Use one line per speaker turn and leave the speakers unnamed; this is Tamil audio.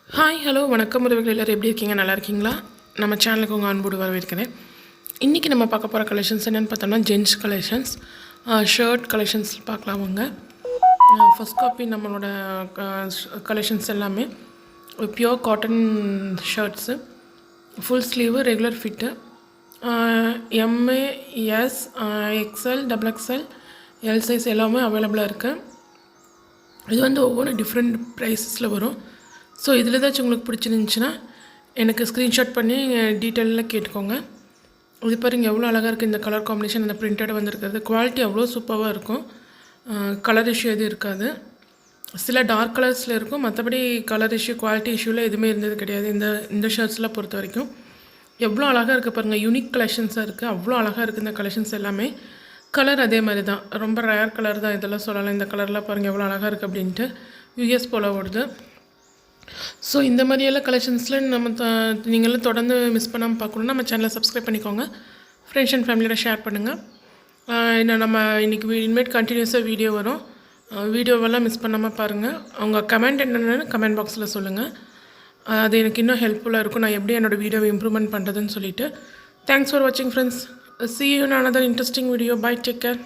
ஹாய் ஹலோ வணக்கம் உறவுகள் எல்லோரும் எப்படி இருக்கீங்க? நல்லா இருக்கீங்களா? நம்ம சேனலுக்கு உங்கள் அன்போடு வரவேற்கிறேன். இன்றைக்கி நம்ம பார்க்க போகிற கலெக்ஷன்ஸ் என்னென்னு பார்த்தோம்னா ஜென்ஸ் கலெக்ஷன்ஸ், ஷர்ட் கலெக்ஷன்ஸ் பார்க்கலாம். அவங்க ஃபர்ஸ்ட் காப்பி நம்மளோட கலெக்ஷன்ஸ் எல்லாமே pure cotton shirts, full sleeve, regular fit, எம்ஏ, S, XL, double XL, L size எல்லாமே அவைலபிளாக இருக்குது. இது வந்து ஒவ்வொரு டிஃப்ரெண்ட் ப்ரைஸஸில் வரும். ஸோ இதில் ஏதாச்சும் உங்களுக்கு பிடிச்சிருந்துச்சின்னா எனக்கு ஸ்க்ரீன்ஷாட் பண்ணி டீட்டெயிலில் கேட்டுக்கோங்க. இது பாருங்கள் எவ்வளோ அழகாக இருக்குது இந்த கலர் காம்பினேஷன், இந்த பிரிண்டட் வந்திருக்கிறது. குவாலிட்டி அவ்வளோ சூப்பராக இருக்கும். கலர் இஷ்யூ எதுவும் இருக்காது. சில டார்க் கலர்ஸில் இருக்கும், மற்றபடி கலர் இஷ்யூ குவாலிட்டி இஷ்யூவில் எதுவுமே இருந்தது கிடையாது இந்த ஷர்ட்ஸ்லாம் பொறுத்த வரைக்கும். எவ்வளோ அழகாக இருக்குது பாருங்கள், யூனிக் கலெக்ஷன்ஸாக இருக்குது. அவ்வளோ அழகாக இருக்குது இந்த கலெக்ஷன்ஸ் எல்லாமே. கலர் அதே மாதிரி தான், ரொம்ப ரேர் கலர் தான் இதெல்லாம் சொல்லலாம். இந்த கலர்லாம் பாருங்கள் எவ்வளோ அழகாக இருக்குது அப்படின்ட்டு. யூஎஸ் போல் ஓடுது. ஸோ இந்த மாதிரியெல்லாம் கலெக்ஷன்ஸில் நம்ம நீங்களும் தொடர்ந்து மிஸ் பண்ணாமல் பார்க்கணுன்னா நம்ம சேனலை சப்ஸ்கிரைப் பண்ணிக்கோங்க. ஃப்ரெண்ட்ஸ் அண்ட் ஃபேமிலியோட ஷேர் பண்ணுங்கள். இன்னும் நம்ம இன்றைக்கி இனிமேட் கண்டினியூஸாக வீடியோ வரும். வீடியோவெல்லாம் மிஸ் பண்ணாமல் பாருங்கள். அவங்க கமெண்ட் என்னென்னு கமெண்ட் பாக்ஸில் சொல்லுங்கள். அது எனக்கு இன்னும் ஹெல்ப்ஃபுல்லாக இருக்கும், நான் எப்படி என்னோடய வீடியோவை இம்ப்ரூவ்மெண்ட் பண்ணுறதுன்னு சொல்லிவிட்டு. தேங்க்ஸ் ஃபார் வாட்சிங் friends. See you in another interesting video. Bye, take care.